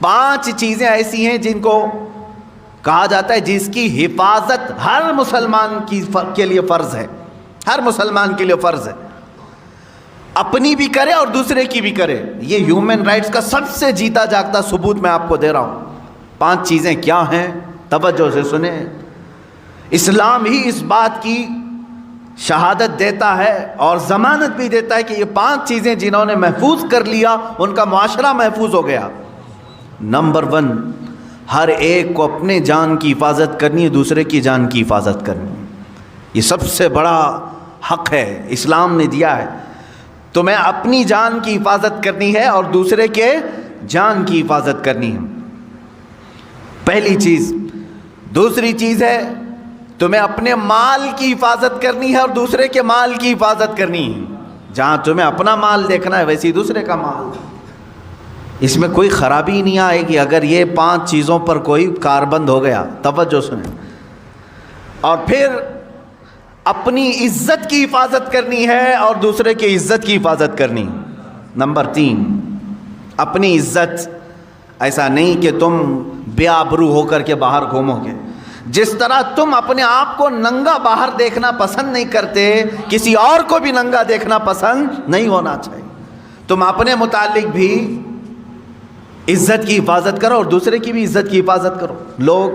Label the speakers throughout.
Speaker 1: 5 چیزیں ایسی ہیں جن کو کہا جاتا ہے جس کی حفاظت ہر مسلمان کے لیے فرض ہے، ہر مسلمان کے لیے فرض ہے، اپنی بھی کرے اور دوسرے کی بھی کرے۔ یہ ہیومن رائٹس کا سب سے جیتا جاگتا ثبوت میں آپ کو دے رہا ہوں۔ 5 چیزیں کیا ہیں؟ توجہ سے سنیں۔ اسلام ہی اس بات کی شہادت دیتا ہے اور ضمانت بھی دیتا ہے کہ یہ 5 چیزیں جنہوں نے محفوظ کر لیا ان کا معاشرہ محفوظ ہو گیا۔ نمبر 1، ہر ایک کو اپنے جان کی حفاظت کرنی ہے، دوسرے کی جان کی حفاظت کرنی ہے۔ یہ سب سے بڑا حق ہے اسلام نے دیا ہے۔ تمہیں اپنی جان کی حفاظت کرنی ہے اور دوسرے کے جان کی حفاظت کرنی ہے، پہلی چیز۔ دوسری چیز ہے تمہیں اپنے مال کی حفاظت کرنی ہے اور دوسرے کے مال کی حفاظت کرنی ہے۔ جہاں تمہیں اپنا مال دیکھنا ہے ویسے ہی دوسرے کا مال۔ اس میں کوئی خرابی نہیں آئے گی اگر یہ 5 چیزوں پر کوئی کاربند ہو گیا۔ توجہ سنیں۔ اور پھر اپنی عزت کی حفاظت کرنی ہے اور دوسرے کی عزت کی حفاظت کرنی۔ نمبر 3، اپنی عزت، ایسا نہیں کہ تم بے آبرو ہو کر کے باہر گھومو گے۔ جس طرح تم اپنے آپ کو ننگا باہر دیکھنا پسند نہیں کرتے، کسی اور کو بھی ننگا دیکھنا پسند نہیں ہونا چاہیے۔ تم اپنے متعلق بھی عزت کی حفاظت کرو اور دوسرے کی بھی عزت کی حفاظت کرو۔ لوگ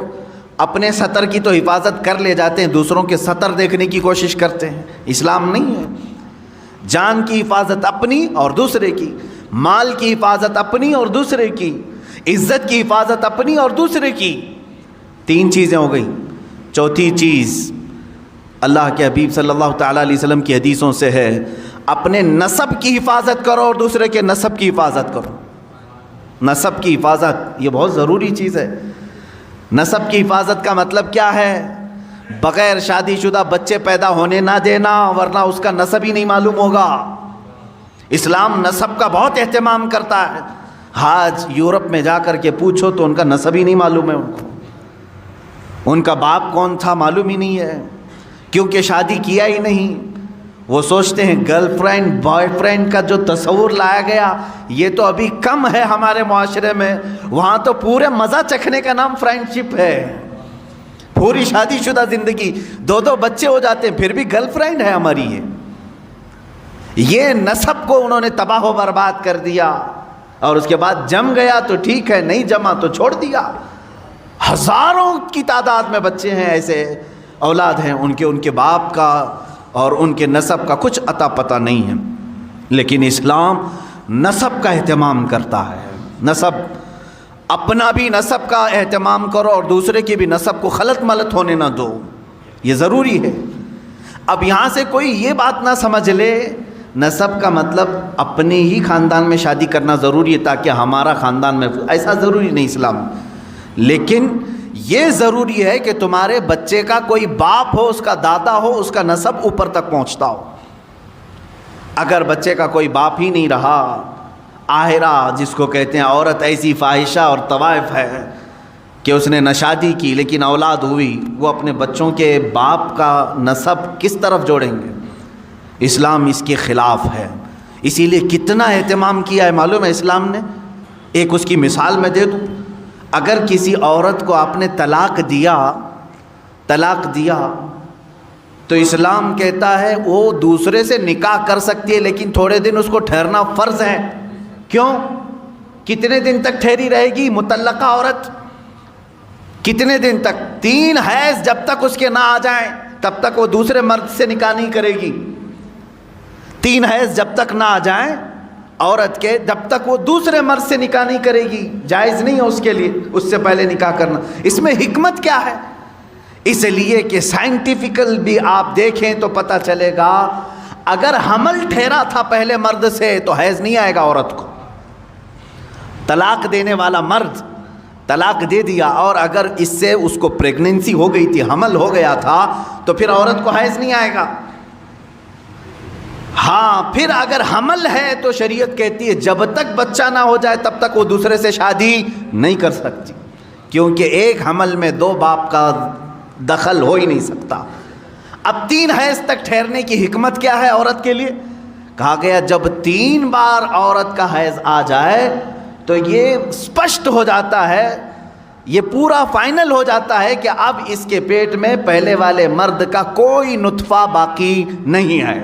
Speaker 1: اپنے سطر کی تو حفاظت کر لے جاتے ہیں، دوسروں کے سطر دیکھنے کی کوشش کرتے ہیں۔ اسلام نہیں ہے۔ جان کی حفاظت اپنی اور دوسرے کی، مال کی حفاظت اپنی اور دوسرے کی، عزت کی حفاظت اپنی اور دوسرے کی۔ 3 چیزیں ہو گئی۔ چوتھی چیز اللہ کے حبیب صلی اللہ تعالیٰ علیہ وسلم کی حدیثوں سے ہے، اپنے نسب کی حفاظت کرو اور دوسرے کے نسب کی حفاظت کرو۔ نسب کی حفاظت یہ بہت ضروری چیز ہے۔ نسب کی حفاظت کا مطلب کیا ہے؟ بغیر شادی شدہ بچے پیدا ہونے نہ دینا، ورنہ اس کا نسب ہی نہیں معلوم ہوگا۔ اسلام نسب کا بہت اہتمام کرتا ہے۔ آج یورپ میں جا کر کے پوچھو تو ان کا نسب ہی نہیں معلوم ہے، ان کو ان کا باپ کون تھا معلوم ہی نہیں ہے، کیونکہ شادی کیا ہی نہیں۔ وہ سوچتے ہیں گرل فرینڈ بوائے فرینڈ کا جو تصور لایا گیا یہ تو ابھی کم ہے ہمارے معاشرے میں، وہاں تو پورے مزہ چکھنے کا نام فرینڈ شپ ہے۔ پوری شادی شدہ زندگی 2 بچے ہو جاتے ہیں پھر بھی گرل فرینڈ ہے ہماری۔ یہ نسب کو انہوں نے تباہ و برباد کر دیا، اور اس کے بعد جم گیا تو ٹھیک ہے، نہیں جما تو چھوڑ دیا۔ ہزاروں کی تعداد میں بچے ہیں، ایسے اولاد ہیں ان کے باپ کا اور ان کے نسب کا کچھ عطا پتہ نہیں ہے۔ لیکن اسلام نسب کا اہتمام کرتا ہے۔ نسب، اپنا بھی نسب کا اہتمام کرو اور دوسرے کی بھی نسب کو خلط ملط ہونے نہ دو، یہ ضروری ہے۔ اب یہاں سے کوئی یہ بات نہ سمجھ لے نسب کا مطلب اپنے ہی خاندان میں شادی کرنا ضروری ہے تاکہ ہمارا خاندان میں، ایسا ضروری نہیں اسلام۔ لیکن یہ ضروری ہے کہ تمہارے بچے کا کوئی باپ ہو، اس کا دادا ہو، اس کا نسب اوپر تک پہنچتا ہو۔ اگر بچے کا کوئی باپ ہی نہیں رہا، آہرہ جس کو کہتے ہیں، عورت ایسی فاحشہ اور طوائف ہے کہ اس نے نہ شادی کی لیکن اولاد ہوئی، وہ اپنے بچوں کے باپ کا نسب کس طرف جوڑیں گے؟ اسلام اس کے خلاف ہے۔ اسی لیے کتنا اہتمام کیا ہے معلوم ہے اسلام نے؟ ایک اس کی مثال میں دے دوں۔ اگر کسی عورت کو آپ نے طلاق دیا تو اسلام کہتا ہے وہ دوسرے سے نکاح کر سکتی ہے، لیکن تھوڑے دن اس کو ٹھہرنا فرض ہے۔ کیوں؟ کتنے دن تک ٹھہری رہے گی مطلقہ عورت؟ کتنے دن تک؟ 3 حیض جب تک اس کے نہ آ جائیں تب تک وہ دوسرے مرد سے نکاح نہیں کرے گی۔ 3 حیض جب تک نہ آ جائیں عورت کے، جب تک وہ دوسرے مرد سے نکاح نہیں کرے گی، جائز نہیں ہے اس کے لیے اس سے پہلے نکاح کرنا۔ اس میں حکمت کیا ہے؟ اس لیے کہ سائنٹیفیکل بھی آپ دیکھیں تو پتہ چلے گا، اگر حمل ٹھہرا تھا پہلے مرد سے تو حیض نہیں آئے گا عورت کو۔ طلاق دینے والا مرد طلاق دے دیا اور اگر اس سے اس کو پریگننسی ہو گئی تھی، حمل ہو گیا تھا، تو پھر عورت کو حیض نہیں آئے گا۔ ہاں، پھر اگر حمل ہے تو شریعت کہتی ہے جب تک بچہ نہ ہو جائے تب تک وہ دوسرے سے شادی نہیں کر سکتی، کیونکہ ایک حمل میں 2 باپ کا دخل ہو ہی نہیں سکتا۔ اب 3 حیض تک ٹھہرنے کی حکمت کیا ہے عورت کے لیے؟ کہا گیا جب 3 بار عورت کا حیض آ جائے تو یہ اسپشٹ ہو جاتا ہے، یہ پورا فائنل ہو جاتا ہے کہ اب اس کے پیٹ میں پہلے والے مرد کا کوئی نطفہ باقی نہیں ہے،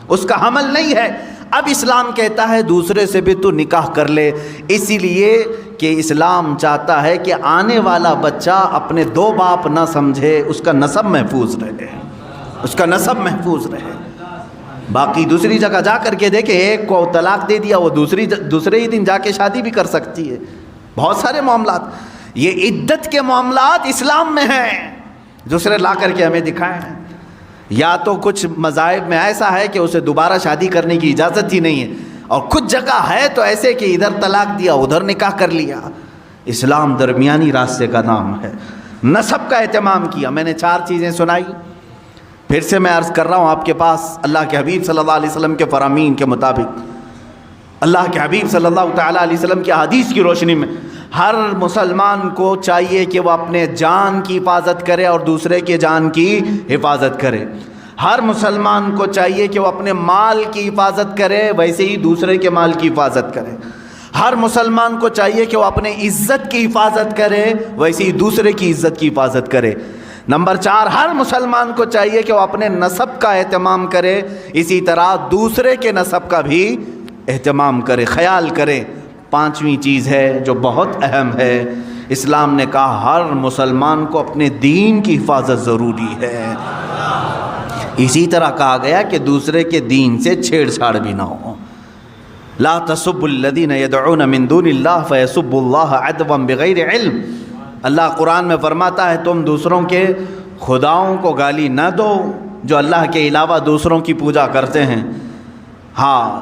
Speaker 1: اس کا حمل نہیں ہے۔ اب اسلام کہتا ہے دوسرے سے بھی تو نکاح کر لے، اسی لیے کہ اسلام چاہتا ہے کہ آنے والا بچہ اپنے دو باپ نہ سمجھے، اس کا نسب محفوظ رہے، اس کا نسب محفوظ رہے۔ باقی دوسری جگہ جا کر کے دیکھیں، ایک کو طلاق دے دیا، وہ دوسرے ہی دن جا کے شادی بھی کر سکتی ہے، بہت سارے معاملات۔ یہ عدت کے معاملات اسلام میں ہیں، دوسرے لا کر کے ہمیں دکھائیں۔ یا تو کچھ مذاہب میں ایسا ہے کہ اسے دوبارہ شادی کرنے کی اجازت ہی نہیں ہے، اور کچھ جگہ ہے تو ایسے کہ ادھر طلاق دیا ادھر نکاح کر لیا۔ اسلام درمیانی راستے کا نام ہے، نسب کا اہتمام کیا۔ میں نے 4 چیزیں سنائی، پھر سے میں عرض کر رہا ہوں آپ کے پاس، اللہ کے حبیب صلی اللہ علیہ وسلم کے فرامین کے مطابق، اللہ کے حبیب صلی اللہ تعالیٰ علیہ وسلم کی حدیث کی روشنی میں ہر مسلمان کو چاہیے کہ وہ اپنے جان کی حفاظت کرے اور دوسرے کے جان کی حفاظت کرے۔ ہر مسلمان کو چاہیے کہ وہ اپنے مال کی حفاظت کرے، ویسے ہی دوسرے کے مال کی حفاظت کرے۔ ہر مسلمان کو چاہیے کہ وہ اپنے عزت کی حفاظت کرے، ویسے ہی دوسرے کی عزت کی حفاظت کرے۔ نمبر 4، ہر مسلمان کو چاہیے کہ وہ اپنے نسب کا اہتمام کرے، اسی طرح دوسرے کے نسب کا بھی اہتمام کرے، خیال کرے۔ 5ویں چیز ہے جو بہت اہم ہے، اسلام نے کہا ہر مسلمان کو اپنے دین کی حفاظت ضروری ہے۔ اسی طرح کہا گیا کہ دوسرے کے دین سے چھیڑ چھاڑ بھی نہ ہو۔ لا تسبوا الذین یدعون من دون اللہ فیسبوا اللہ عدوا بغیر علم۔ اللہ قرآن میں فرماتا ہے تم دوسروں کے خداؤں کو گالی نہ دو جو اللہ کے علاوہ دوسروں کی پوجا کرتے ہیں، ہاں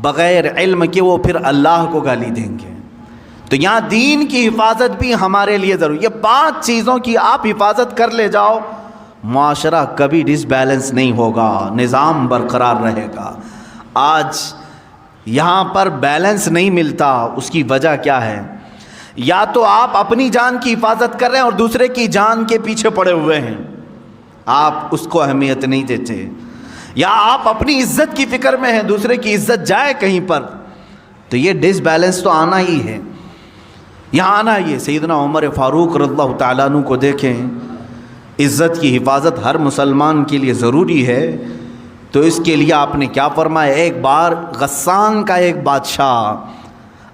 Speaker 1: بغیر علم کے وہ پھر اللہ کو گالی دیں گے۔ تو یہاں دین کی حفاظت بھی ہمارے لیے ضروری۔ یہ 5 چیزوں کی آپ حفاظت کر لے جاؤ، معاشرہ کبھی ڈس بیلنس نہیں ہوگا، نظام برقرار رہے گا۔ آج یہاں پر بیلنس نہیں ملتا، اس کی وجہ کیا ہے؟ یا تو آپ اپنی جان کی حفاظت کر رہے ہیں اور دوسرے کی جان کے پیچھے پڑے ہوئے ہیں، آپ اس کو اہمیت نہیں دیتے، یا آپ اپنی عزت کی فکر میں ہیں، دوسرے کی عزت جائے کہیں پر، تو یہ ڈس بیلنس تو آنا ہی ہے، یہاں آنا ہی ہے۔ سیدنا عمر فاروق رضی اللہ تعالیٰ عنہ کو دیکھیں، عزت کی حفاظت ہر مسلمان کے لیے ضروری ہے، تو اس کے لیے آپ نے کیا فرمایا؟ ایک بار غسان کا ایک بادشاہ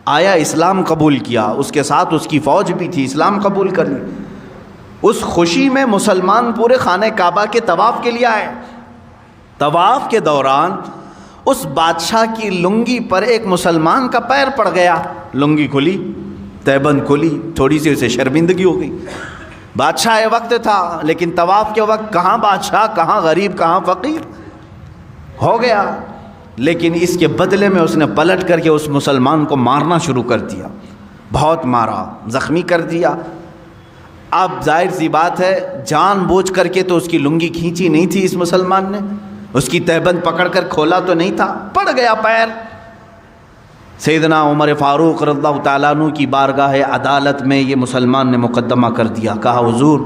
Speaker 1: آیا، اسلام قبول کیا، اس کے ساتھ اس کی فوج بھی تھی، اسلام قبول کر لی۔ اس خوشی میں مسلمان پورے خانہ کعبہ کے طواف کے لیے آئے۔ طواف کے دوران اس بادشاہ کی لنگی پر ایک مسلمان کا پیر پڑ گیا، لنگی کھلی، تہبند کھلی، تھوڑی سی اسے شرمندگی ہو گئی۔ بادشاہ وقت تھا، لیکن طواف کے وقت کہاں بادشاہ، کہاں غریب، کہاں فقیر، ہو گیا۔ لیکن اس کے بدلے میں اس نے پلٹ کر کے اس مسلمان کو مارنا شروع کر دیا، بہت مارا، زخمی کر دیا۔ اب ظاہر سی بات ہے جان بوجھ کر کے تو اس کی لنگی کھینچی نہیں تھی اس مسلمان نے، اس کی تہبند پکڑ کر کھولا تو نہیں تھا، پڑ گیا پیر۔ سیدنا عمر فاروق رضی اللہ تعالیٰ عنہ کی بارگاہ عدالت میں یہ مسلمان نے مقدمہ کر دیا، کہا حضور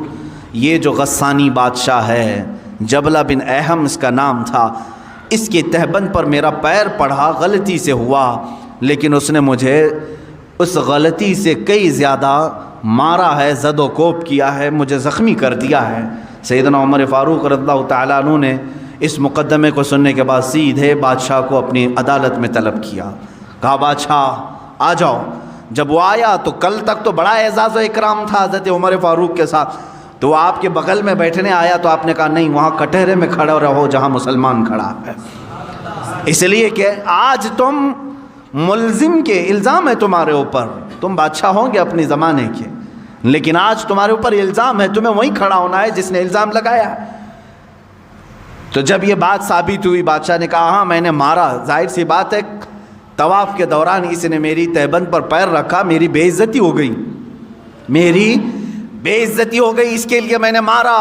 Speaker 1: یہ جو غسانی بادشاہ ہے، جبلہ بن احم اس کا نام تھا، اس کے تہبند پر میرا پیر پڑھا، غلطی سے ہوا، لیکن اس نے مجھے اس غلطی سے کئی زیادہ مارا ہے، زد و کوب کیا ہے، مجھے زخمی کر دیا ہے۔ سیدنا عمر فاروق رضی اللہ تعالیٰ عنہ نے اس مقدمے کو سننے کے بعد سیدھے بادشاہ کو اپنی عدالت میں طلب کیا، کہا بادشاہ آ جاؤ۔ جب وہ آیا تو کل تک تو بڑا اعزاز و اکرام تھا حضرت عمر فاروق کے ساتھ، تو وہ آپ کے بغل میں بیٹھنے آیا تو آپ نے کہا نہیں، وہاں کٹہرے میں کھڑے رہو جہاں مسلمان کھڑا ہے، اس لیے کہ آج تم ملزم کے الزام ہے تمہارے اوپر، تم بادشاہ ہوں گے اپنے زمانے کے، لیکن آج تمہارے اوپر الزام ہے، تمہیں وہیں کھڑا ہونا ہے جس نے الزام لگایا۔ تو جب یہ بات ثابت ہوئی، بادشاہ نے کہا ہاں میں نے مارا، ظاہر سی بات ہے طواف کے دوران اس نے میری تہبند پر پیر رکھا، میری بے عزتی ہو گئی، میری بے عزتی ہو گئی، اس کے لیے میں نے مارا۔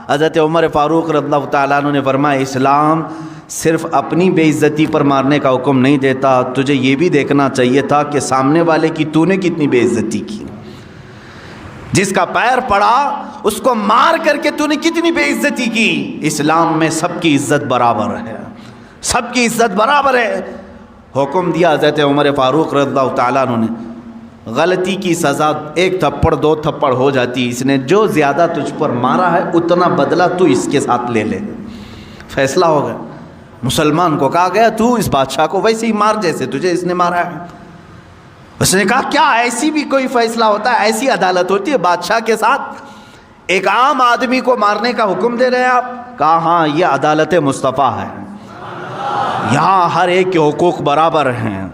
Speaker 1: حضرت عمر فاروق رضی اللہ تعالیٰ عنہ نے فرمایا اسلام صرف اپنی بے عزتی پر مارنے کا حکم نہیں دیتا، تجھے یہ بھی دیکھنا چاہیے تھا کہ سامنے والے کی تو نے کتنی بے عزتی کی، جس کا پیر پڑا اس کو مار کر کے تو نے کتنی بے عزتی کی۔ اسلام میں سب کی عزت برابر ہے، سب کی عزت برابر ہے۔ حکم دیا حضرت عمر فاروق رضی اللہ تعالیٰ عنہ نے، غلطی کی سزا 1 تھپڑ 2 تھپڑ ہو جاتی. اس نے جو زیادہ تجھ پر مارا ہے اتنا بدلہ تو اس کے ساتھ لے لے. فیصلہ ہو گیا. مسلمان کو کہا گیا تو اس بادشاہ کو ویسے ہی مار جیسے تجھے اس نے مارا ہے. اس نے کہا کیا ایسی بھی کوئی فیصلہ ہوتا ہے, ایسی عدالت ہوتی ہے بادشاہ کے ساتھ ایک عام آدمی کو مارنے کا حکم دے رہے ہیں آپ؟ کہا ہاں یہ عدالت مصطفیٰ ہے, یہاں ہر ایک کے حقوق برابر ہیں.